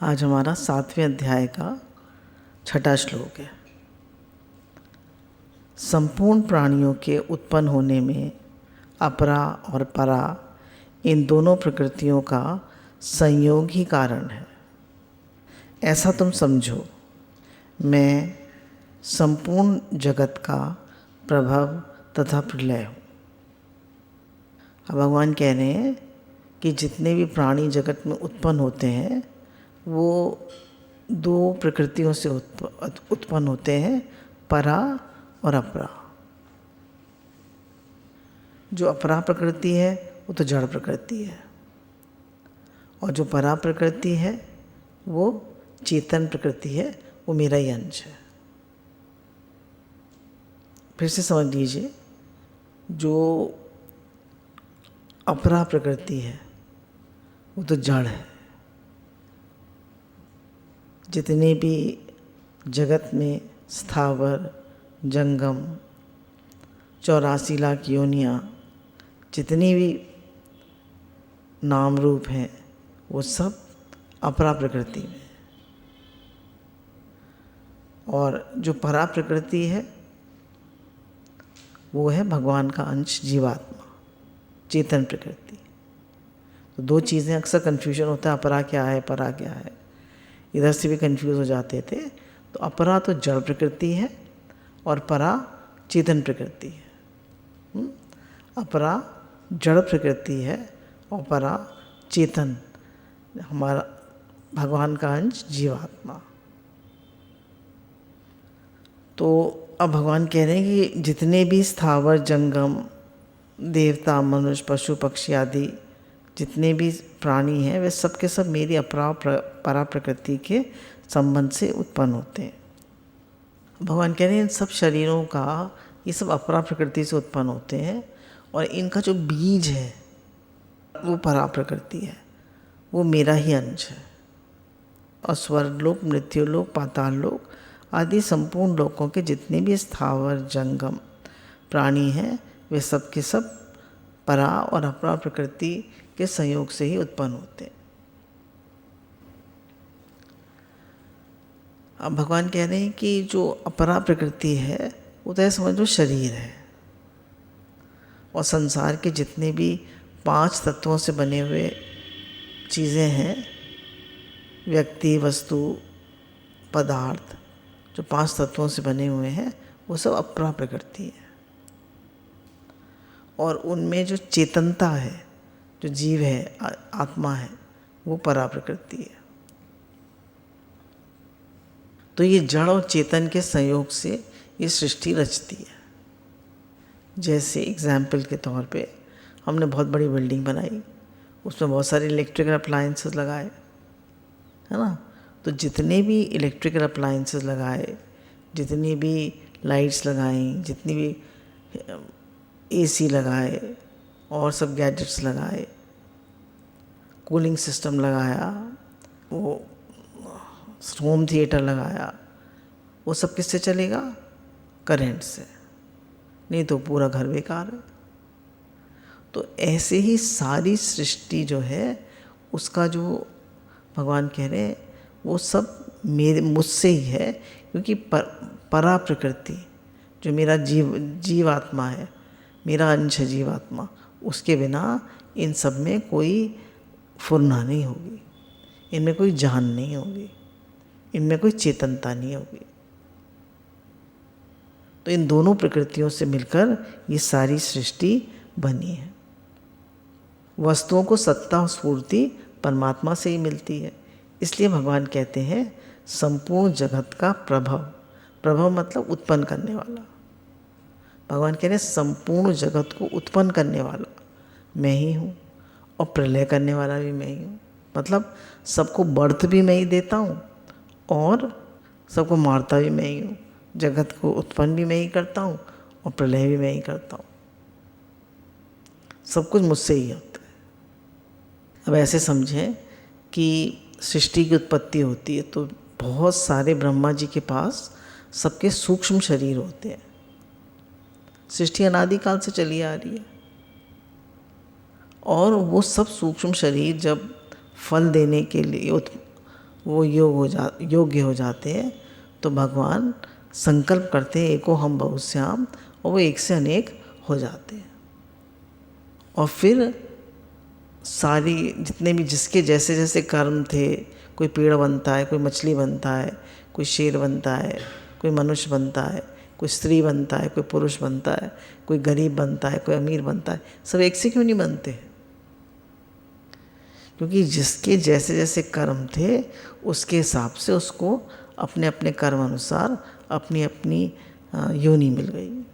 आज हमारा 7वें अध्याय का 6वां श्लोक है। संपूर्ण प्राणियों के उत्पन्न होने में अपरा और परा इन दोनों प्रकृतियों का संयोग ही कारण है। ऐसा तुम समझो, मैं संपूर्ण जगत का प्रभव तथा प्रलय हूँ। अब भगवान कह रहे हैं कि जितने भी प्राणी जगत में उत्पन्न होते हैं वो दो प्रकृतियों से उत्पन्न होते हैं, परा और अपरा। जो अपरा प्रकृति है वो तो जड़ प्रकृति है, और जो परा प्रकृति है वो चेतन प्रकृति है, वो मेरा ही अंश है। फिर से समझ लीजिए, जो अपरा प्रकृति है वो तो जड़ है। जितने भी जगत में स्थावर जंगम 84 लाख योनियाँ, जितनी भी नाम रूप हैं वो सब अपरा प्रकृति में। और जो परा प्रकृति है वो है भगवान का अंश, जीवात्मा, चेतन प्रकृति। तो दो चीज़ें अक्सर कन्फ्यूजन होता है, अपरा क्या है परा क्या है, इधर से भी कंफ्यूज हो जाते थे। तो अपरा तो जड़ प्रकृति है और परा चेतन प्रकृति है। अपरा जड़ प्रकृति है और परा चेतन, हमारा भगवान का अंश, जीवात्मा। तो अब भगवान कह रहे हैं कि जितने भी स्थावर जंगम, देवता, मनुष्य, पशु पक्षी आदि जितने भी प्राणी हैं वे सब के सब मेरी अपरा परा प्रकृति के संबंध से उत्पन्न होते हैं। भगवान कह रहे हैं इन सब शरीरों का, ये सब अपरा प्रकृति से उत्पन्न होते हैं, और इनका जो बीज है वो परा प्रकृति है, वो मेरा ही अंश है। और स्वर्गलोक, मृत्युलोक, पाताल लोक आदि संपूर्ण लोकों के जितने भी स्थावर जंगम प्राणी हैं वे सब के सब परा और अपरा प्रकृति के संयोग से ही उत्पन्न होते हैं। अब भगवान कह रहे हैं कि जो अपरा प्रकृति है वो तो समझ लो शरीर है, और संसार के जितने भी 5 तत्वों से बने हुए चीज़ें हैं, व्यक्ति, वस्तु, पदार्थ, जो 5 तत्वों से बने हुए हैं वो सब अपरा प्रकृति है। और उनमें जो चेतनता है, जो जीव है, आत्मा है, वो परा प्रकृति है। तो ये जड़ और चेतन के संयोग से ये सृष्टि रचती है। जैसे एग्जाम्पल के तौर पे हमने बहुत बड़ी बिल्डिंग बनाई, उसमें बहुत सारे इलेक्ट्रिकल अप्लायंसेस लगाए, है ना। तो जितने भी इलेक्ट्रिकल अप्लायंसेस लगाए, जितनी भी लाइट्स लगाई, जितनी भी एसी लगाए और सब गैजेट्स लगाए, कूलिंग सिस्टम लगाया, वो होम थिएटर लगाया, वो सब किससे चलेगा? करंट से, नहीं तो पूरा घर बेकार है। तो ऐसे ही सारी सृष्टि जो है उसका जो भगवान कह रहे हैं वो सब मुझसे ही है, क्योंकि परा प्रकृति जो मेरा जीवात्मा है, मेरा अंश है जीवात्मा, उसके बिना इन सब में कोई फुर्ना नहीं होगी, इनमें कोई जान नहीं होगी, इनमें कोई चेतनता नहीं होगी। तो इन दोनों प्रकृतियों से मिलकर ये सारी सृष्टि बनी है। वस्तुओं को सत्ता और स्फूर्ति परमात्मा से ही मिलती है, इसलिए भगवान कहते हैं संपूर्ण जगत का प्रभव। प्रभव मतलब उत्पन्न करने वाला। भगवान कह रहे हैं संपूर्ण जगत को उत्पन्न करने वाला मैं ही हूँ, और प्रलय करने वाला भी मैं ही हूँ। मतलब सबको बर्थ भी मैं ही देता हूँ और सबको मारता भी मैं ही हूँ। जगत को उत्पन्न भी मैं ही करता हूँ और प्रलय भी मैं ही करता हूँ। सब कुछ मुझसे ही होता है। अब ऐसे समझें कि सृष्टि की उत्पत्ति होती है तो बहुत सारे ब्रह्मा जी के पास सबके सूक्ष्म शरीर होते हैं। सृष्टि अनादिकाल से चली आ रही है, और वो सब सूक्ष्म शरीर जब फल देने के लिए वो योग्य हो जाते हैं, तो भगवान संकल्प करते हैं एको हम बहुश्याम, और वो एक से अनेक हो जाते हैं। और फिर सारी जितने भी जिसके जैसे जैसे कर्म थे, कोई पेड़ बनता है, कोई मछली बनता है, कोई शेर बनता है, कोई मनुष्य बनता है, कोई स्त्री बनता है, कोई पुरुष बनता है, कोई गरीब बनता है, कोई अमीर बनता है, सब एक से क्यों नहीं बनते? क्योंकि जिसके जैसे जैसे कर्म थे उसके हिसाब से उसको अपने अपने कर्म अनुसार अपनी अपनी योनि मिल गई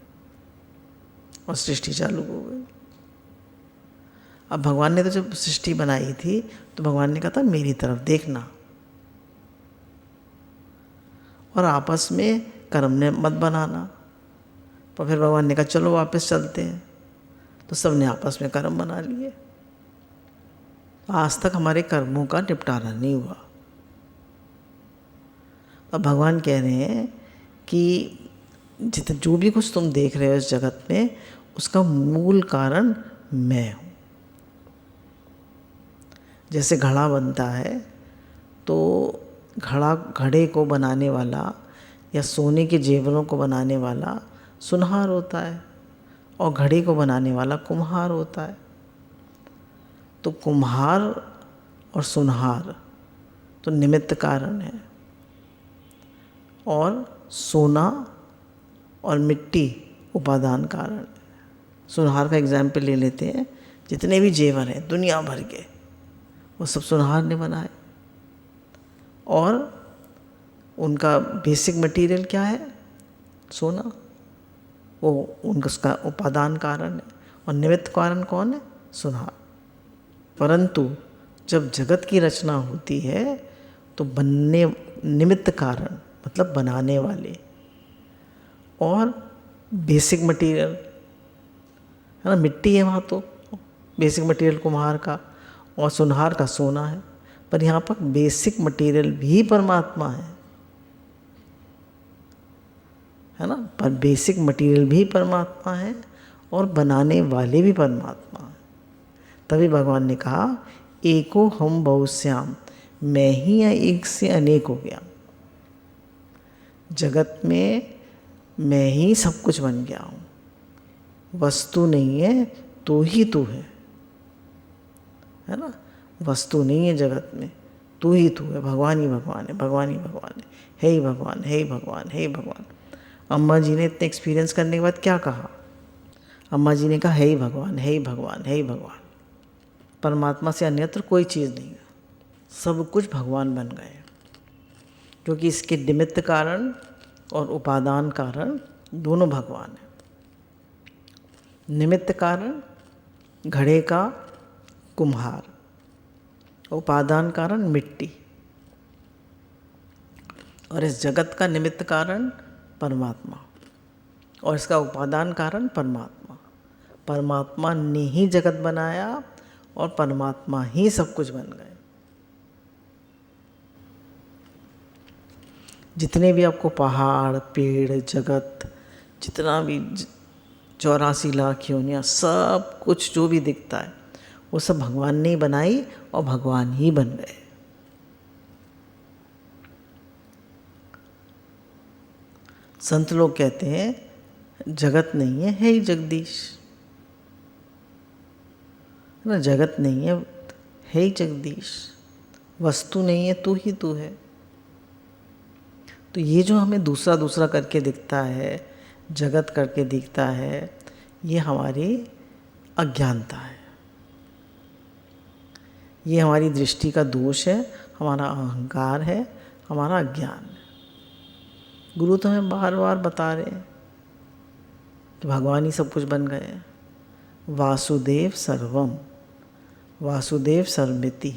और सृष्टि चालू हो गई। अब भगवान ने तो जब सृष्टि बनाई थी तो भगवान ने कहा था मेरी तरफ देखना, और आपस में कर्म ने मत बनाना। पर फिर भगवान ने कहा चलो वापस चलते हैं, तो सब ने आपस में कर्म बना लिए। आज तक हमारे कर्मों का निपटारा नहीं हुआ। अब भगवान कह रहे हैं कि जो भी कुछ तुम देख रहे हो इस जगत में, उसका मूल कारण मैं हूँ। जैसे घड़ा बनता है तो घड़े को बनाने वाला या सोने के जेवरों को बनाने वाला सुनहार होता है, और घड़े को बनाने वाला कुम्हार होता है। तो कुम्हार और सुनहार तो निमित्त कारण है, और सोना और मिट्टी उपादान कारण है। सुनहार का एग्जाम्पल ले लेते हैं। जितने भी जेवर हैं दुनिया भर के, वो सब सुनहार ने बनाए, और उनका बेसिक मटेरियल क्या है? सोना। वो उसका उपादान कारण है, और निमित्त कारण कौन है? सुनहार। परंतु जब जगत की रचना होती है तो बनने निमित्त कारण मतलब बनाने वाले और बेसिक मटेरियल है ना, मिट्टी है वहाँ, तो बेसिक मटेरियल कुम्हार का और सुनहार का सोना है। पर यहाँ पर बेसिक मटेरियल भी परमात्मा है ना, पर बेसिक मटेरियल भी परमात्मा है और बनाने वाले भी परमात्मा है। तभी भगवान ने कहा एको हम बहुश्याम, मैं ही या एक से अनेक हो गया। जगत में मैं ही सब कुछ बन गया हूँ, वस्तु नहीं है तो ही तू है ना। वस्तु नहीं है जगत में, तू ही तू है। भगवान ही भगवान है, भगवान ही भगवान है ही भगवान, है ही भगवान, है ही भगवान। अम्मा जी ने इतने एक्सपीरियंस करने के बाद क्या कहा? अम्मा जी ने कहा है ही भगवान, है ही भगवान, है ही भगवान। परमात्मा से अन्यत्र कोई चीज़ नहीं है, सब कुछ भगवान बन गए, क्योंकि इसके निमित्त कारण और उपादान कारण दोनों भगवान हैं। निमित्त कारण घड़े का कुम्हार, उपादान कारण मिट्टी, और इस जगत का निमित्त कारण परमात्मा, और इसका उपादान कारण परमात्मा। परमात्मा ने ही जगत बनाया और परमात्मा ही सब कुछ बन गए। जितने भी आपको पहाड़, पेड़, जगत, जितना भी 84 लाख योनियाँ, सब कुछ जो भी दिखता है वो सब भगवान ने ही बनाई और भगवान ही बन गए। संत लोग कहते हैं जगत नहीं है ही जगदीश, ना जगत नहीं है ही जगदीश, वस्तु नहीं है तू ही तू है। तो ये जो हमें दूसरा दूसरा करके दिखता है, जगत करके दिखता है, ये हमारी अज्ञानता है, ये हमारी दृष्टि का दोष है, हमारा अहंकार है, हमारा अज्ञान है। गुरु तो हमें बार बार बता रहे हैं कि भगवान ही सब कुछ बन गए हैं। वासुदेव सर्वम, वासुदेव सर्वमिति।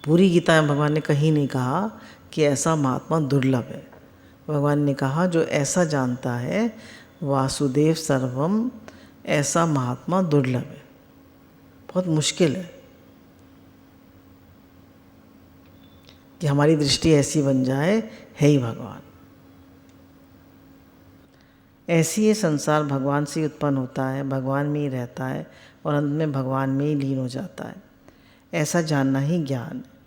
पूरी गीता में भगवान ने कहीं नहीं कहा कि ऐसा महात्मा दुर्लभ है। भगवान ने कहा जो ऐसा जानता है वासुदेव सर्वम, ऐसा महात्मा दुर्लभ है, बहुत मुश्किल है कि हमारी दृष्टि ऐसी बन जाए है ही भगवान। ऐसी ये संसार भगवान से ही उत्पन्न होता है, भगवान में ही रहता है और अंत में भगवान में ही लीन हो जाता है। ऐसा जानना ही ज्ञान है।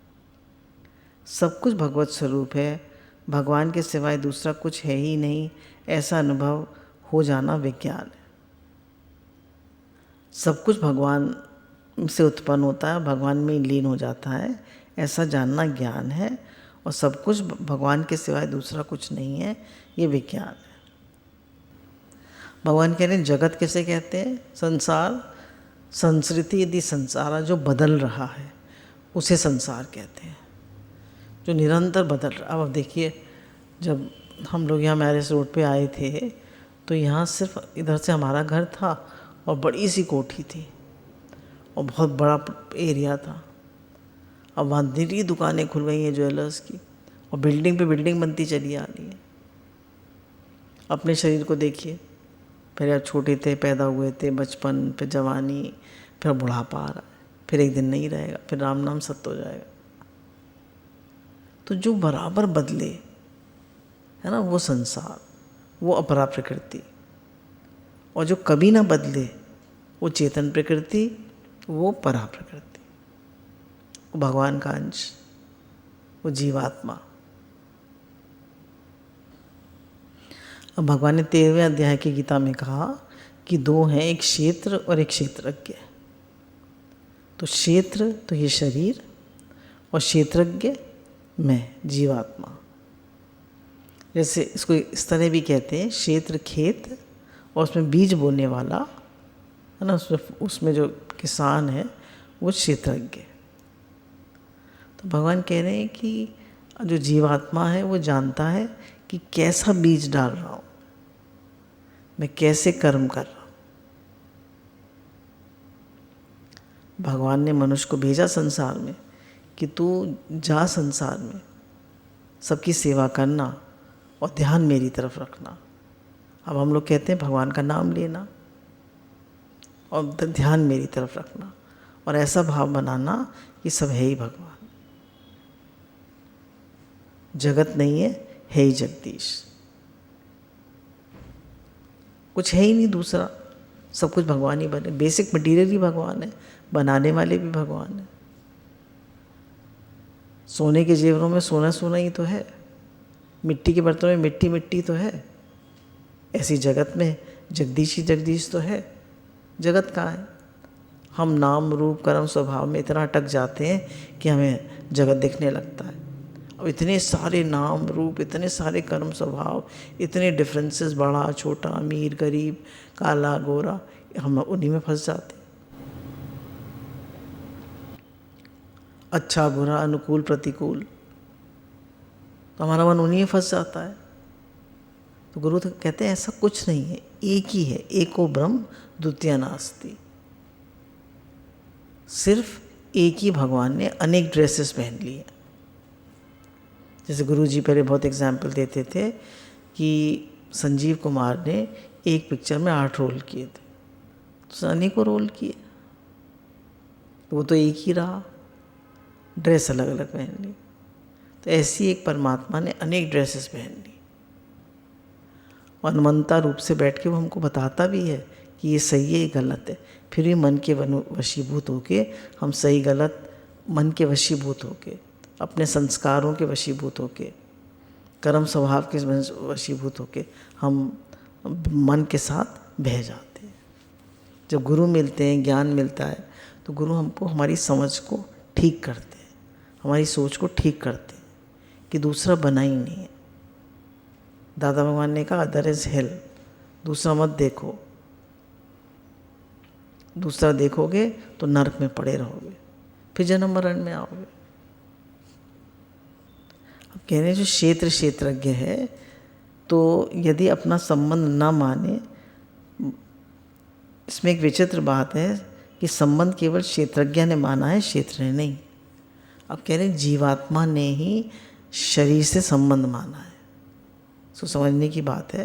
सब कुछ भगवत स्वरूप है, भगवान के सिवाय दूसरा कुछ है ही नहीं, ऐसा अनुभव हो जाना विज्ञान है। सब कुछ भगवान से उत्पन्न होता है, भगवान में लीन हो जाता है, ऐसा जानना ज्ञान है। और सब कुछ भगवान के सिवाय दूसरा कुछ नहीं है, ये विज्ञान है। भगवान कह रहे हैं जगत किसे कहते हैं? संसार, संस्कृति यदि संसार जो बदल रहा है उसे संसार कहते हैं, जो निरंतर बदल रहा। अब देखिए, जब हम लोग यहाँ मैरिज रोड पे आए थे तो यहाँ सिर्फ इधर से हमारा घर था और बड़ी सी कोठी थी और बहुत बड़ा एरिया था। अब वहाँ धीरे दुकानें खुल गई हैं ज्वेलर्स की, और बिल्डिंग पे बिल्डिंग बनती चली आ रही है। अपने शरीर को देखिए, फिर आप छोटे थे, पैदा हुए थे, बचपन, फिर जवानी, फिर बुढ़ापा आ रहा है, फिर एक दिन नहीं रहेगा, फिर राम नाम सत्य हो जाएगा। तो जो बराबर बदले है ना, वो संसार, वो अपरा प्रकृति। और जो कभी ना बदले वो चेतन प्रकृति, वो परा प्रकृति, वो भगवान का अंश, वो जीवात्मा। अब भगवान ने 13वें अध्याय की गीता में कहा कि दो हैं, एक क्षेत्र और एक क्षेत्रज्ञ। तो क्षेत्र तो ये शरीर, और क्षेत्रज्ञ मैं, जीवात्मा। जैसे इसको इस तरह भी कहते हैं, क्षेत्र खेत और उसमें बीज बोने वाला है ना, उसमें जो किसान है वो क्षेत्रज्ञ। तो भगवान कह रहे हैं कि जो जीवात्मा है वो जानता है कि कैसा बीज डाल रहा हूँ, मैं कैसे कर्म कर रहा हूँ। भगवान ने मनुष्य को भेजा संसार में कि तू जा संसार में सबकी सेवा करना और ध्यान मेरी तरफ रखना। अब हम लोग कहते हैं भगवान का नाम लेना और ध्यान मेरी तरफ रखना, और ऐसा भाव बनाना कि सब है ही भगवान, जगत नहीं है, है ही जगदीश, कुछ है ही नहीं दूसरा, सब कुछ भगवान ही बने। बेसिक मटीरियल ही भगवान है, बनाने वाले भी भगवान है। सोने के जेवरों में सोना सोना ही तो है, मिट्टी के बर्तनों में मिट्टी मिट्टी तो है। ऐसी जगत में जगदीश ही जगदीश तो है। जगत कहाँ है? हम नाम रूप कर्म स्वभाव में इतना अटक जाते हैं कि हमें जगत दिखने लगता है। अब इतने सारे नाम रूप, इतने सारे कर्म स्वभाव, इतने डिफरेंसेस, बड़ा छोटा, अमीर गरीब, काला गोरा, हम उन्हीं में फंस जाते हैं। अच्छा बुरा, अनुकूल प्रतिकूल, तो हमारा मन उन्हीं में फंस जाता है। तो गुरु तो कहते हैं ऐसा कुछ नहीं है, एक ही है, एको ब्रह्म द्वितीय नास्ति। सिर्फ एक ही भगवान ने अनेक ड्रेसेस पहन ली है। जैसे गुरु जी पहले बहुत एग्जाम्पल देते थे कि संजीव कुमार ने एक पिक्चर में 8 रोल किए थे, तो अनेकों रोल किए, वो तो एक ही रहा, ड्रेस अलग अलग पहन ली। तो ऐसी एक परमात्मा ने अनेक ड्रेसेस पहन ली, और अनंता रूप से बैठ के वो हमको बताता भी है कि ये सही है, ये गलत है। फिर भी मन के वशीभूत होके हम सही गलत, मन के वशीभूत होके, अपने संस्कारों के वशीभूत होके, कर्म स्वभाव के वशीभूत होके हम मन के साथ बह जाते हैं। जब गुरु मिलते हैं, ज्ञान मिलता है, तो गुरु हमको हमारी समझ को ठीक करते हैं, हमारी सोच को ठीक करते हैं कि दूसरा बना ही नहीं है। दादा भगवान ने कहा अदर इज हेल, दूसरा मत देखो, दूसरा देखोगे तो नरक में पड़े रहोगे, फिर जन्म मरण में आओगे। अब कह रहे हैं जो क्षेत्र क्षेत्रज्ञ है, तो यदि अपना संबंध ना माने, इसमें एक विचित्र बात है कि संबंध केवल क्षेत्रज्ञ ने माना है, क्षेत्र ने नहीं। अब कह रहे हैं जीवात्मा ने ही शरीर से संबंध माना है। सो समझने की बात है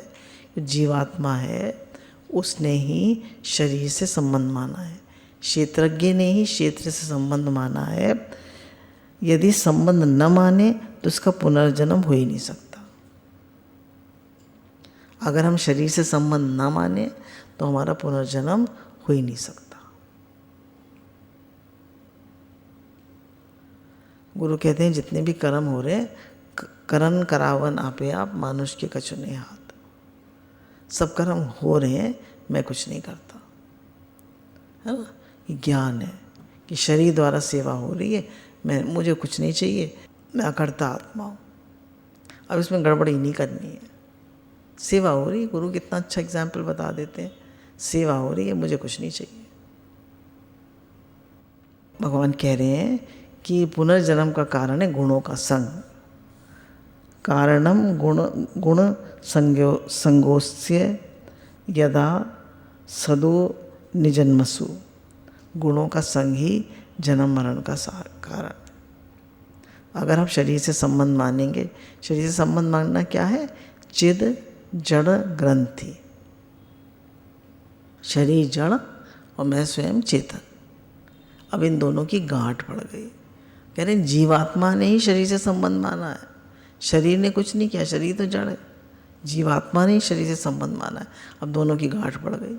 कि जीवात्मा है उसने ही शरीर से संबंध माना है, क्षेत्रज्ञ ने ही क्षेत्र से संबंध माना है। यदि संबंध न माने तो उसका पुनर्जन्म हो ही नहीं सकता। अगर हम शरीर से संबंध ना माने तो हमारा पुनर्जन्म हो ही नहीं सकता। गुरु कहते हैं जितने भी कर्म हो रहे करन करावन आपे आप मानुष के कछु नहीं हाथ। सब कर्म हो रहे हैं, मैं कुछ नहीं करता, है ना। ये ज्ञान है कि शरीर द्वारा सेवा हो रही है, मुझे कुछ नहीं चाहिए, मैं अकर्ता आत्मा हूँ। अब इसमें गड़बड़ी नहीं करनी है। सेवा हो रही है, गुरु कितना अच्छा एग्जाम्पल बता देते हैं, सेवा हो रही है, मुझे कुछ नहीं चाहिए। भगवान कह रहे हैं कि पुनर्जन्म का कारण है गुणों का संग। कारणम गुण संगोस्य यदा सदो निजन्मसु। गुणों का संग ही जन्म मरण का कारण। अगर आप शरीर से संबंध मानेंगे, शरीर से संबंध मानना क्या है? चिद जड़ ग्रंथि। शरीर जड़ और मैं स्वयं चेतन। अब इन दोनों की गांठ पड़ गई। कह रहे हैं जीवात्मा ने ही शरीर से संबंध माना है, शरीर ने कुछ नहीं किया, शरीर तो जड़ है। जीवात्मा ने ही शरीर से संबंध माना है। अब दोनों की गांठ पड़ गई।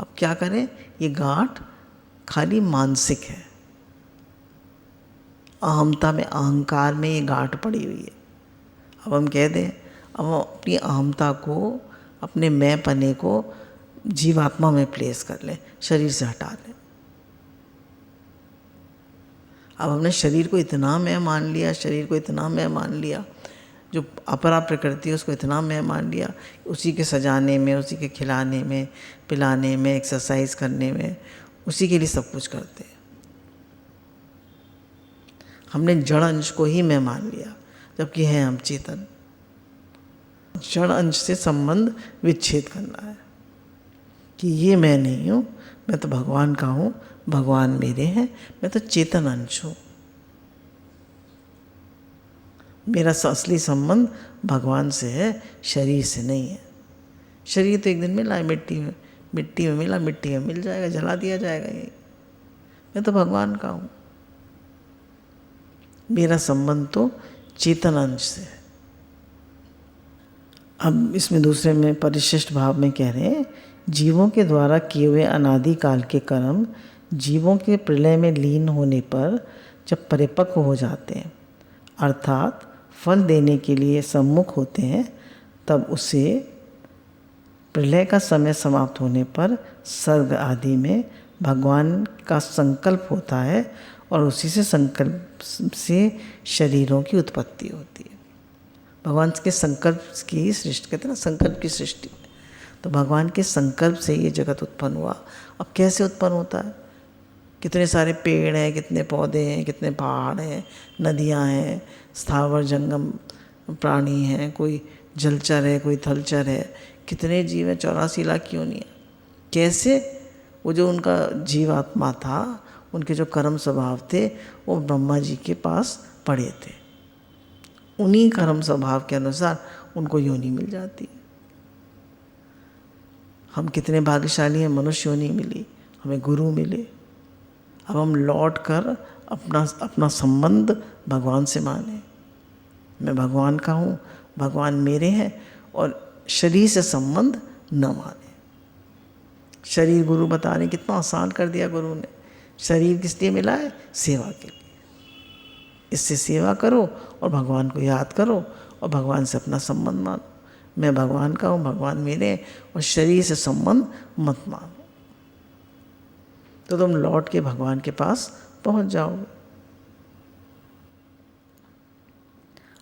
अब क्या करें? ये गांठ खाली मानसिक है, अहमता में, अहंकार में ये गांठ पड़ी हुई है। अब हम कह दें, अब हम अपनी अहमता को, अपने मैं पने को जीवात्मा में प्लेस कर लें, शरीर से हटा लें। अब हमने शरीर को इतना मैं मान लिया, शरीर को इतना मैं मान लिया, जो अपरा प्रकृति है उसको इतना मैं मान लिया, उसी के सजाने में, उसी के खिलाने में, पिलाने में, एक्सरसाइज करने में, उसी के लिए सब कुछ करते हैं। हमने जड़ अंश को ही मैं मान लिया, जबकि है हम चेतन। जड़ अंश से संबंध विच्छेद करना है कि ये मैं नहीं हूँ, मैं तो भगवान का हूँ, भगवान मेरे हैं, मैं तो चेतन अंश हूँ। मेरा असली संबंध भगवान से है, शरीर से नहीं है। शरीर तो एक दिन मिला है मिट्टी में, मिट्टी में मिला, मिट्टी में मिल जाएगा, जला दिया जाएगा। ये मैं तो भगवान का हूँ। मेरा संबंध तो चेतन अंश से है। अब इसमें दूसरे में परिशिष्ट भाव में कह रहे हैं, जीवों के द्वारा किए हुए अनादि काल के कर्म जीवों के प्रलय में लीन होने पर जब परिपक्व हो जाते हैं, अर्थात फल देने के लिए सम्मुख होते हैं, तब उसे प्रलय का समय समाप्त होने पर सर्ग आदि में भगवान का संकल्प होता है और उसी से संकल्प से शरीरों की उत्पत्ति होती है। भगवान के संकल्प की सृष्टि, कहते हैं ना, संकल्प की सृष्टि। तो भगवान के संकल्प से ये जगत उत्पन्न हुआ। अब कैसे उत्पन्न होता है? कितने सारे पेड़ हैं, कितने पौधे हैं, कितने पहाड़ हैं, नदियाँ हैं, स्थावर जंगम प्राणी हैं, कोई जलचर है, कोई थलचर है, कितने जीव हैं, 84 लाख क्यों नहीं है। कैसे? वो जो उनका जीवात्मा था, उनके जो कर्म स्वभाव थे, वो ब्रह्मा जी के पास पड़े थे। उन्हीं कर्म स्वभाव के अनुसार उनको योनि मिल जाती। हम कितने भाग्यशाली हैं, मनुष्य योनि मिली, हमें गुरु मिले। अब हम लौट कर अपना संबंध भगवान से माने। मैं भगवान का हूँ, भगवान मेरे हैं, और शरीर से संबंध न माने। शरीर गुरु बता रहे, कितना आसान कर दिया गुरु ने। शरीर किस लिए मिला है? सेवा के लिए। इससे सेवा करो और भगवान को याद करो और भगवान से अपना संबंध मानो। मैं भगवान का हूँ, भगवान मेरे हैं, और शरीर से संबंध मत मानो, तो तुम लौट के भगवान के पास पहुंच जाओगे।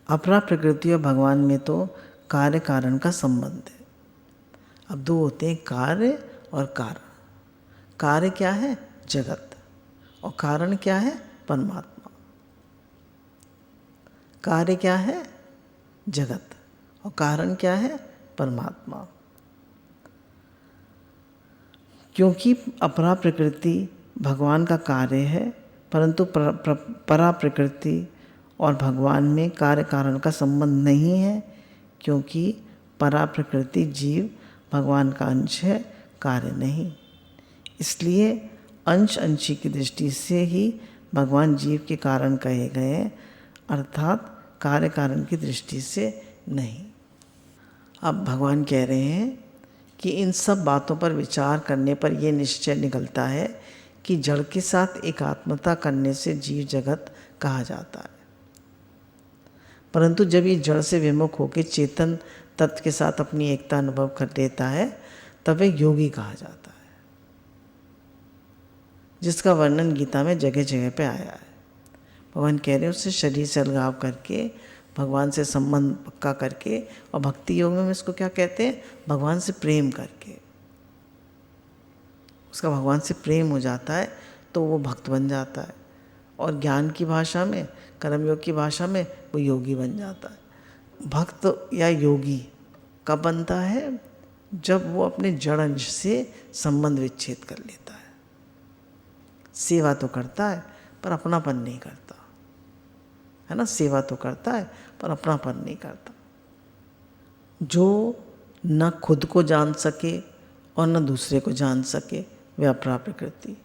अपरा प्रकृति और भगवान में तो कार्य कारण का संबंध है। अब दो होते हैं, कार्य और कारण। कार्य क्या है? जगत। और कारण क्या है? परमात्मा। कार्य क्या है? जगत। और कारण क्या है? परमात्मा। क्योंकि अपरा प्रकृति भगवान का कार्य है, परंतु परा प्रकृति और भगवान में कार्य कारण का संबंध नहीं है, क्योंकि परा प्रकृति जीव भगवान का अंश है, कार्य नहीं। इसलिए अंश अंशी की दृष्टि से ही भगवान जीव के कारण कहे गए, अर्थात कार्य कारण की दृष्टि से नहीं। अब भगवान कह रहे हैं कि इन सब बातों पर विचार करने पर यह निश्चय निकलता है कि जड़ के साथ एकात्मता करने से जीव जगत कहा जाता है। परंतु जब ये जड़ से विमुख होकर चेतन तत्व के साथ अपनी एकता अनुभव कर लेता है तब वह योगी कहा जाता है, जिसका वर्णन गीता में जगह जगह पे आया है। भगवान कह रहे हैं उससे शरीर से अलगाव करके, भगवान से संबंध पक्का करके, और भक्ति योग में इसको क्या कहते हैं, भगवान से प्रेम करके। उसका भगवान से प्रेम हो जाता है तो वो भक्त बन जाता है, और ज्ञान की भाषा में, कर्मयोग की भाषा में वो योगी बन जाता है। भक्त या योगी कब बनता है, जब वो अपने जड़ अंश से संबंध विच्छेद कर लेता है। सेवा तो करता है पर अपनापन नहीं करता है ना, सेवा तो करता है पर अपनापन नहीं करता। जो न खुद को जान सके और न दूसरे को जान सके वे अपरा प्रकृति,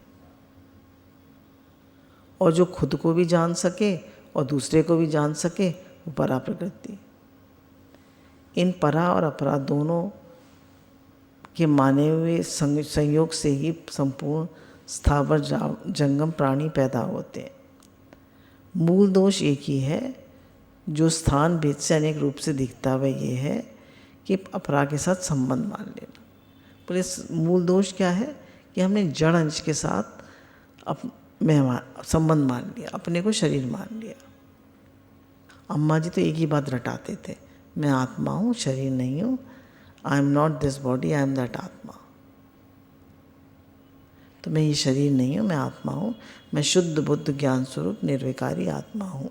और जो खुद को भी जान सके और दूसरे को भी जान सके वो परा प्रकृति। इन परा और अपरा दोनों के माने हुए संयोग से ही संपूर्ण स्थावर जंगम प्राणी पैदा होते हैं। मूल दोष एक ही है, जो स्थान भेद से अनेक रूप से दिखता है वह ये है कि अपरा के साथ संबंध मान लेना। पर इस मूल दोष क्या है कि हमने जड़ अंश के साथ संबंध मान लिया, अपने को शरीर मान लिया। अम्मा जी तो एक ही बात रटाते थे, मैं आत्मा हूँ, शरीर नहीं हूँ। I am not this body, I am that आत्मा। तो मैं ये शरीर नहीं हूँ, मैं आत्मा हूँ, मैं शुद्ध बुद्ध ज्ञान स्वरूप निर्विकारी आत्मा हूँ।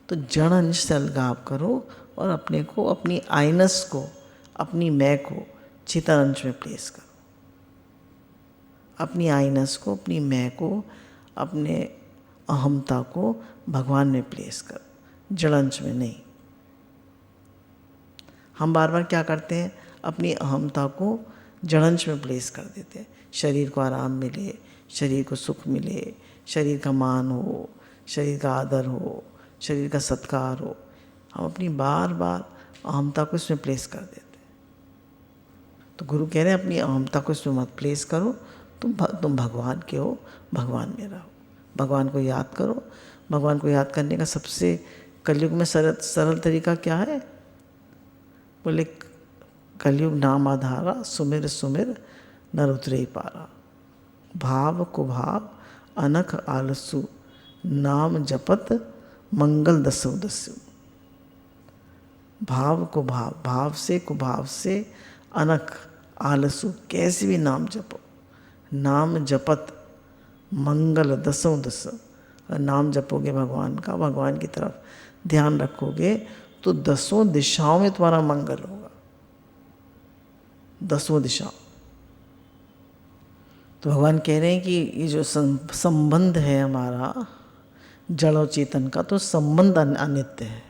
तो जड़ अंश से अलगाव करो और अपने को, अपनी आइनस को, अपनी मैं को चेतन अंश में प्लेस करो। अपनी आइनस को, अपनी मैं को, अपने अहमता को भगवान में प्लेस करो, जड़ अंश में नहीं। हम बार बार क्या करते हैं, अपनी अहमता को जड़ अंश में प्लेस कर देते हैं। शरीर को आराम मिले, शरीर को सुख मिले, शरीर का मान हो, शरीर का आदर हो, शरीर का सत्कार हो, हम अपनी बार बार अहमता को इसमें प्लेस कर देते हैं। तो गुरु कह रहे हैं अपनी अहमता को इसमें मत प्लेस करो, तुम भगवान के हो, भगवान में रहो, भगवान को याद करो। भगवान को याद करने का सबसे कलयुग में सरल तरीका क्या है, बोले कलयुग नाम आधारा, सुमिर सुमिर नर उतरे पारा। भाव को भाव अनख आलसु, नाम जपत मंगल दसो दस्यु। भाव को भाव, भाव से कुभाव से, अनख आलसु, कैसे भी नाम जपो। नाम जपत मंगल दसों दस, नाम जपोगे भगवान का, भगवान की तरफ ध्यान रखोगे तो दसों दिशाओं में तुम्हारा मंगल होगा, दसों दिशाओं। तो भगवान कह रहे हैं कि ये जो संबंध है हमारा जड़ और चेतन का, तो संबंध अनित्य है।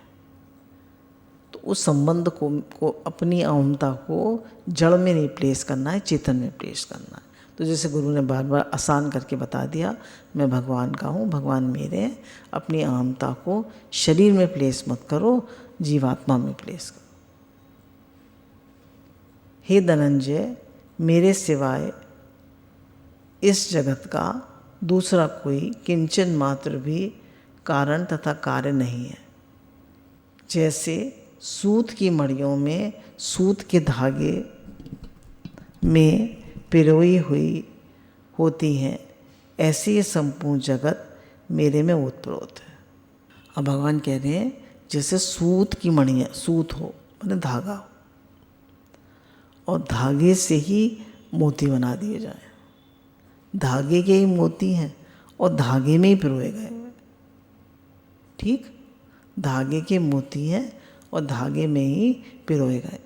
तो उस संबंध को अपनी अहमता को जड़ में नहीं प्लेस करना है, चेतन में प्लेस करना है। तो जैसे गुरु ने बार बार आसान करके बता दिया, मैं भगवान का हूँ, भगवान मेरे हैं। अपनी अहमता को शरीर में प्लेस मत करो, जीवात्मा में प्लेस करो। हे धनंजय, मेरे सिवाय इस जगत का दूसरा कोई किंचन मात्र भी कारण तथा कार्य नहीं है। जैसे सूत की मड़ियों में सूत के धागे में पिरोई हुई होती हैं, ऐसे ये संपूर्ण जगत मेरे में ओतप्रोत है। अब भगवान कह रहे हैं जैसे सूत की मणियाँ, सूत हो माने धागा हो, और धागे से ही मोती बना दिए जाए। धागे के ही मोती हैं और धागे में ही पिरोए गए हैं। ठीक, धागे के मोती हैं और धागे में ही पिरोए गए।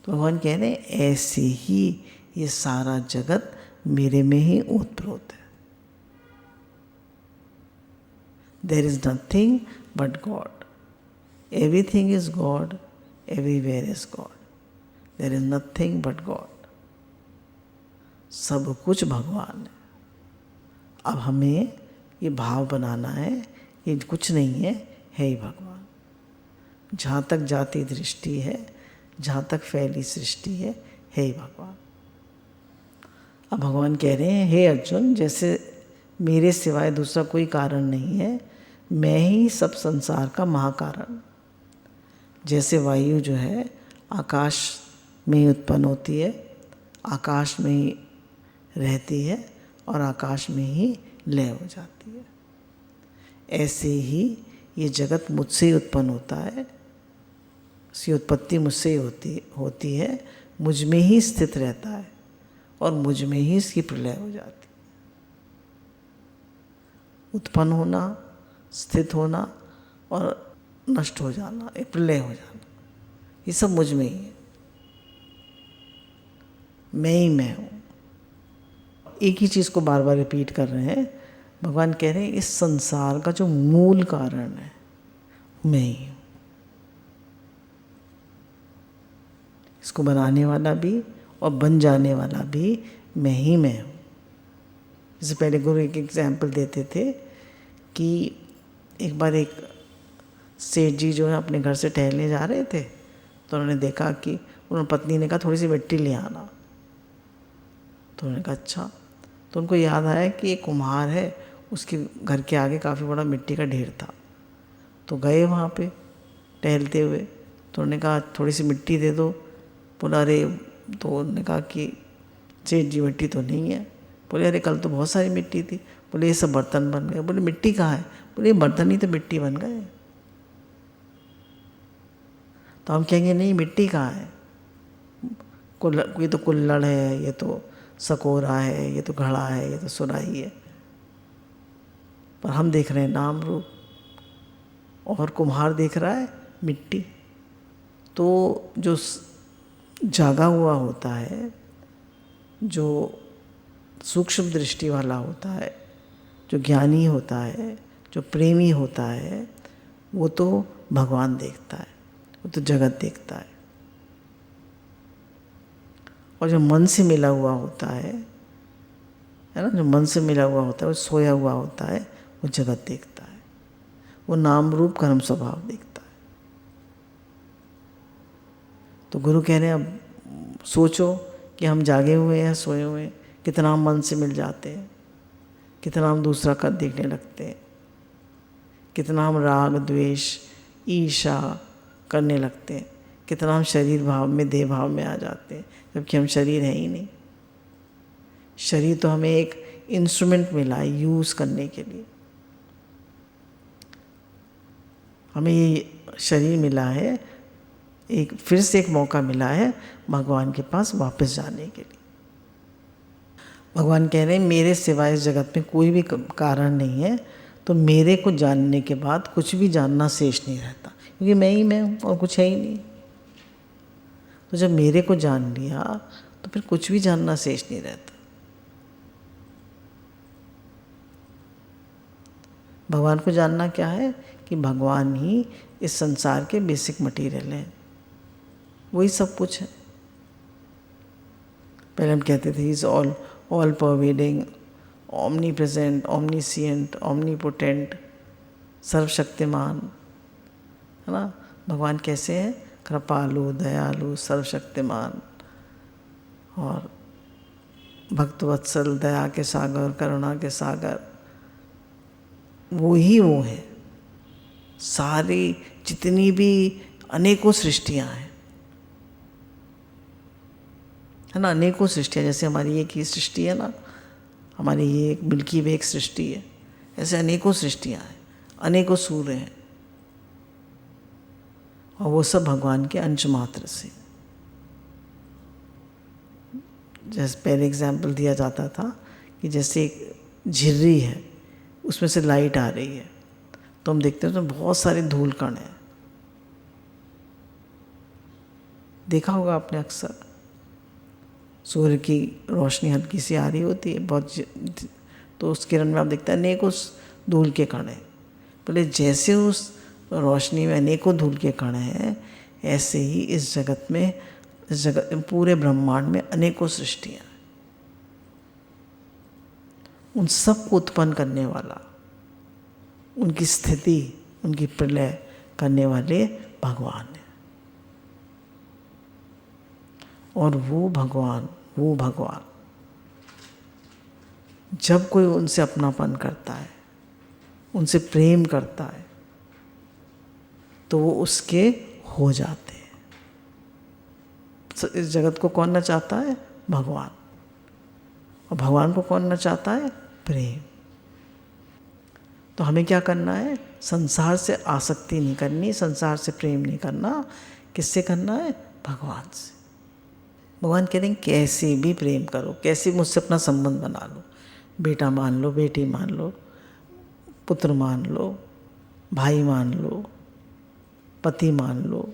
तो भगवान कह रहे हैं ऐसे ही ये सारा जगत मेरे में ही ओतप्रोत है। There is nothing but God. Everything is God. Everywhere is God. There is nothing but God. सब कुछ भगवान है। अब हमें ये भाव बनाना है, ये कुछ नहीं है ही भगवान। जहाँ तक जाती दृष्टि है, जहाँ तक फैली सृष्टि है ही भगवान। अब भगवान कह रहे हैं हे अर्जुन, जैसे मेरे सिवाय दूसरा कोई कारण नहीं है, मैं ही सब संसार का महाकारण। जैसे वायु जो है आकाश में ही उत्पन्न होती है, आकाश में ही रहती है और आकाश में ही लय हो जाती है, ऐसे ही ये जगत मुझसे ही उत्पन्न होता है, इसकी उत्पत्ति मुझसे ही होती है, मुझ में ही स्थित रहता है और मुझ में ही इसकी प्रलय हो जाती है। उत्पन्न होना, स्थित होना और नष्ट हो जाना, एक प्रलय हो जाना, ये सब मुझ में ही है, मैं ही मैं हूँ। एक ही चीज़ को बार बार रिपीट कर रहे हैं। भगवान कह रहे हैं इस संसार का जो मूल कारण है मैं ही हूँ, इसको बनाने वाला भी और बन जाने वाला भी मैं ही मैं हूँ। जैसे पहले गुरु एक एग्जाम्पल देते थे कि एक बार एक सेठ जी जो है अपने घर से टहलने जा रहे थे, तो उन्होंने देखा कि उन्होंने पत्नी ने कहा थोड़ी सी मिट्टी ले आना, तो उन्होंने कहा अच्छा। तो उनको याद आया कि एक कुम्हार है, उसके घर के आगे काफ़ी बड़ा मिट्टी का ढेर था, तो गए वहाँ पे टहलते हुए, तो उन्होंने कहा थोड़ी सी मिट्टी दे दो। बोला अरे, तो उन्होंने कहा कि सेठ जी मिट्टी तो नहीं है। बोले अरे कल तो बहुत सारी मिट्टी थी। बोले ये सब बर्तन बन गए। बोले मिट्टी कहाँ है? बोले ये बर्तन ही तो मिट्टी बन गए। तो हम कहेंगे नहीं मिट्टी कहाँ है, ये तो कुल्हड़ है, ये तो सकोरा है, ये तो घड़ा है, ये तो सुराही है। पर हम देख रहे हैं नाम रूप और कुम्हार देख रहा है मिट्टी। तो जो जागा हुआ होता है, जो सूक्ष्म दृष्टि वाला होता है, जो ज्ञानी होता है, जो प्रेमी होता है, वो तो भगवान देखता है, वो तो जगत देखता है। और जो मन से मिला हुआ होता है ना, जो मन से मिला हुआ होता है, वो सोया हुआ होता है, वो जगत देखता है, वो नाम रूप कर्म स्वभाव देखता है। तो गुरु कह रहे हैं अब सोचो कि हम जागे हुए हैं, सोए हुए हैं, कितना हम मन से मिल जाते हैं, कितना हम दूसरा का देखने लगते हैं, कितना हम राग द्वेष ईर्ष्या करने लगते हैं, कितना हम शरीर भाव में देह भाव में आ जाते हैं, जबकि हम शरीर है ही नहीं। शरीर तो हमें एक इंस्ट्रूमेंट मिला है यूज़ करने के लिए, हमें ये शरीर मिला है, एक फिर से एक मौका मिला है भगवान के पास वापस जाने के लिए। भगवान कह रहे हैं मेरे सिवाय इस जगत में कोई भी कारण नहीं है, तो मेरे को जानने के बाद कुछ भी जानना शेष नहीं रहता, क्योंकि मैं ही मैं हूँ और कुछ है ही नहीं। तो जब मेरे को जान लिया तो फिर कुछ भी जानना शेष नहीं रहता। भगवान को जानना क्या है कि भगवान ही इस संसार के बेसिक मटेरियल हैं, वही सब कुछ है। पहले हम कहते थे is all pervading, omnipresent, omniscient, omnipotent, सर्वशक्तिमान, है ना। भगवान कैसे हैं? कृपालु, दयालु, सर्वशक्तिमान और भक्तवत्सल, दया के सागर, करुणा के सागर, वो ही वो है। सारी जितनी भी अनेकों सृष्टियाँ हैं, है ना, अनेकों सृष्टियाँ, जैसे हमारी एक ही सृष्टि है ना, हमारी ये एक मिल्की वे एक सृष्टि है, ऐसे अनेकों सृष्टियाँ हैं, अनेकों सूर्य हैं, और वो सब भगवान के अंश मात्र से। जैसे पहले एग्जाम्पल दिया जाता था कि जैसे एक झिर्री है, उसमें से लाइट आ रही है, तो हम देखते हैं तो बहुत सारे धूल कण हैं, देखा होगा आपने अक्सर। सूर्य की रोशनी हल्की सी आ रही होती है बहुत, तो उस किरण में आप देखते हैं अनेकों धूल के कण हैं। बोले जैसे उस रोशनी में अनेकों धूल के कण हैं, ऐसे ही इस जगत में, इस जगत पूरे ब्रह्मांड में अनेकों सृष्टियाँ, उन सब को उत्पन्न करने वाला, उनकी स्थिति, उनकी प्रलय करने वाले भगवान है। और वो भगवान जब कोई उनसे अपनापन करता है, उनसे प्रेम करता है, तो वो उसके हो जाते हैं। इस जगत को कौन न चाहता है? भगवान। और भगवान को कौन न चाहता है? प्रेम। तो हमें क्या करना है? संसार से आसक्ति नहीं करनी, संसार से प्रेम नहीं करना। किससे करना है? भगवान से। भगवान कह रहे हैं कैसे भी प्रेम करो, कैसे मुझसे अपना संबंध बना लो। बेटा मान लो, बेटी मान लो, पुत्र मान लो, भाई मान लो, पति मान लो,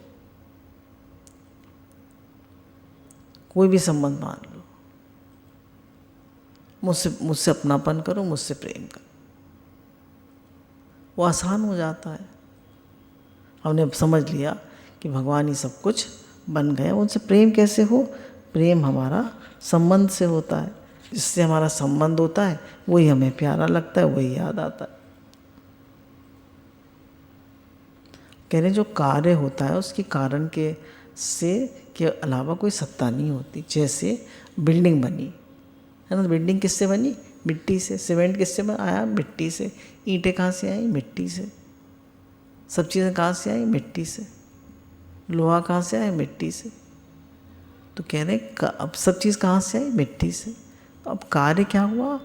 कोई भी संबंध मान लो, मुझसे अपनापन करो, मुझसे प्रेम करो। वो आसान हो जाता है। हमने अब समझ लिया कि भगवान ही सब कुछ बन गए। उनसे प्रेम कैसे हो? प्रेम हमारा संबंध से होता है। जिससे हमारा संबंध होता है वही हमें प्यारा लगता है, वही याद आता है। कह रहे जो कार्य होता है उसके कारण के अलावा कोई सत्ता नहीं होती। जैसे बिल्डिंग बनी है ना, तो बिल्डिंग किससे बनी? मिट्टी से। सीमेंट किससे आया? मिट्टी से। ईंटें कहाँ से आई? मिट्टी से। सब चीज़ें कहाँ से आई? मिट्टी से। लोहा कहाँ से आया? मिट्टी से। तो कह रहे अब सब चीज़ कहाँ से आई? मिट्टी से। अब कार्य क्या हुआ?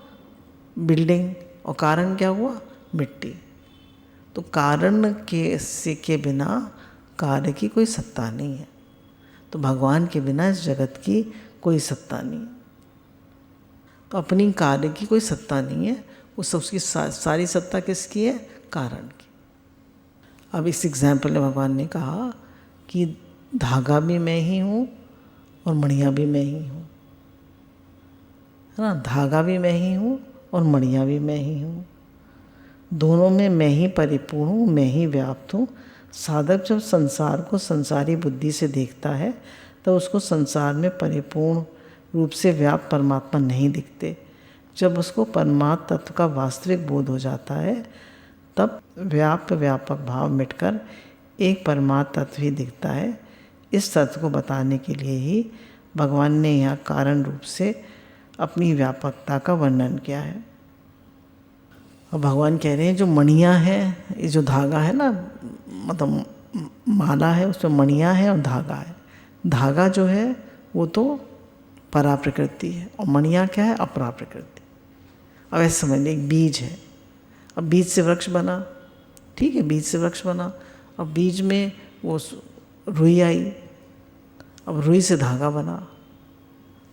बिल्डिंग। और कारण क्या हुआ? मिट्टी। तो कारण के बिना कार्य की कोई सत्ता नहीं है। तो भगवान के बिना इस जगत की कोई सत्ता नहीं है। तो अपनी कार्य की कोई सत्ता नहीं है, उस उसकी सारी सत्ता किसकी है? कारण की। अब इस एग्जाम्पल में भगवान ने कहा कि धागा भी मैं ही हूँ और मणिया भी मैं ही हूँ, है ना। धागा भी मैं ही हूँ और मणिया भी मैं ही हूँ। दोनों में मैं ही परिपूर्ण हूँ, मैं ही व्याप्त हूँ। साधक जब संसार को संसारी बुद्धि से देखता है तब उसको संसार में परिपूर्ण रूप से व्याप्त परमात्मा नहीं दिखते। जब उसको परमात्म तत्व का वास्तविक बोध हो जाता है तब व्यापक भाव मिटकर एक परमात्म तत्व ही दिखता है। इस तत्व को बताने के लिए ही भगवान ने यहाँ कारण रूप से अपनी व्यापकता का वर्णन किया है। और भगवान कह रहे हैं जो मणियाँ हैं, ये जो धागा है ना, मतलब माला है उसमें मणियाँ हैं और धागा है। धागा जो है वो तो परा प्रकृति है और मणियाँ क्या है? अपरा प्रकृति। अब ऐसे समझ लीजिए एक बीज है, अब बीज से वृक्ष बना, ठीक है, बीज से वृक्ष बना। अब बीज में वो रुई आई, अब रुई से धागा बना,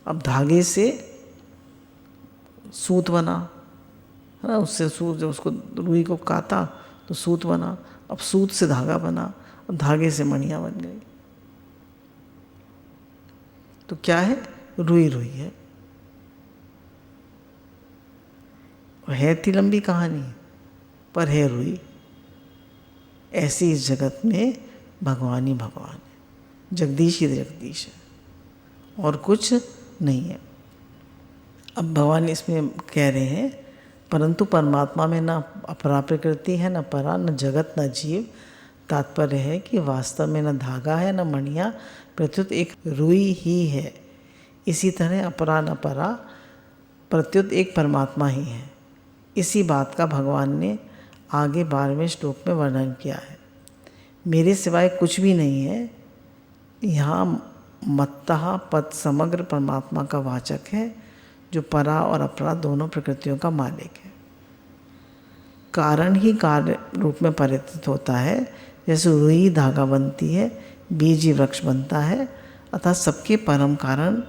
अब धागे से सूत बना, है ना। उससे सूत, जब उसको रुई को काटा तो सूत बना, अब सूत से धागा बना, अब धागे से मणियाँ बन गई। तो क्या है? रुई रुई है। और है इतनी लंबी कहानी, पर है रुई। ऐसी इस जगत में भगवान ही भगवान है, जगदीश ही जगदीश है और कुछ नहीं है। अब भगवान इसमें कह रहे हैं परंतु परमात्मा में न अपरा प्रकृति है, न परा, न जगत, न जीव। तात्पर्य है कि वास्तव में न धागा है न मणियाँ, प्रत्युत एक रुई ही है। इसी तरह अपरा न परा, प्रत्युत एक परमात्मा ही है। इसी बात का भगवान ने आगे 12वें श्लोक में वर्णन किया है। मेरे सिवाय कुछ भी नहीं है। यहाँ मत्तः पद समग्र परमात्मा का वाचक है जो परा और अपरा दोनों प्रकृतियों का मालिक है। कारण ही कार्य रूप में परिवर्तित होता है। जैसे रुई धागा बनती है, बीज ही वृक्ष बनता है। अतः सबके परम कारण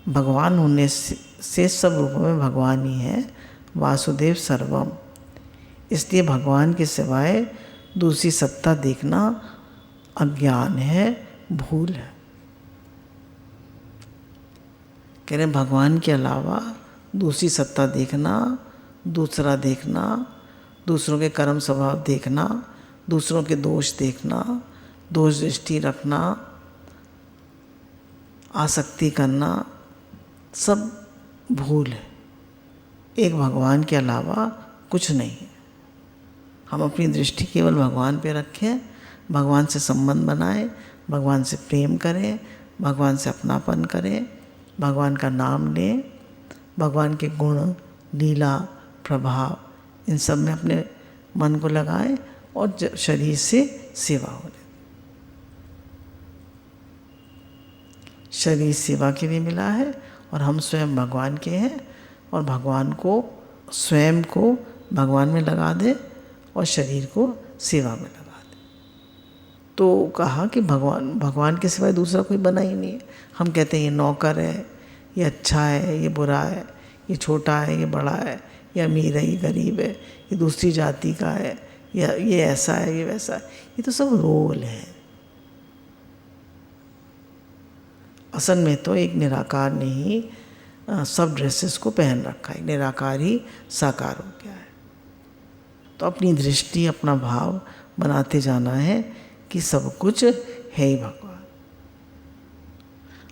भगवान होने से सब रूपों में भगवान ही है। वासुदेव सर्वम। इसलिए भगवान के सिवाय दूसरी सत्ता देखना अज्ञान है, भूल है। कह रहे भगवान के अलावा दूसरी सत्ता देखना, दूसरा देखना, दूसरों के कर्म स्वभाव देखना, दूसरों के दोष देखना, दोष दृष्टि रखना, आसक्ति करना, सब भूल है। एक भगवान के अलावा कुछ नहीं है। हम अपनी दृष्टि केवल भगवान पे रखें, भगवान से संबंध बनाएं, भगवान से प्रेम करें, भगवान से अपनापन करें, भगवान का नाम लें, भगवान के गुण लीला प्रभाव, इन सब में अपने मन को लगाएं और शरीर से सेवा हो। शरीर सेवा के लिए मिला है और हम स्वयं भगवान के हैं, और भगवान को स्वयं को भगवान में लगा दे और शरीर को सेवा में लगा दे। तो कहा कि भगवान के सिवाय दूसरा कोई बना ही नहीं है। हम कहते हैं ये नौकर है, ये अच्छा है, ये बुरा है, ये छोटा है, ये बड़ा है, ये अमीर है, ये गरीब है, ये दूसरी जाति का है, या ये ऐसा है, ये वैसा है। ये तो सब रोल है। असल में तो एक निराकार ने ही सब ड्रेसेस को पहन रखा है। निराकार ही साकार हो गया है। तो अपनी दृष्टि, अपना भाव बनाते जाना है कि सब कुछ है ही भगवान।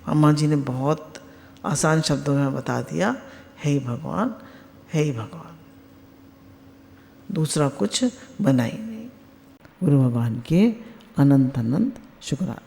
अम्मा जी ने बहुत आसान शब्दों में बता दिया, है ही भगवान, है ही भगवान, दूसरा कुछ बना ही नहीं। गुरु भगवान के अनंत अनंत शुक्राना।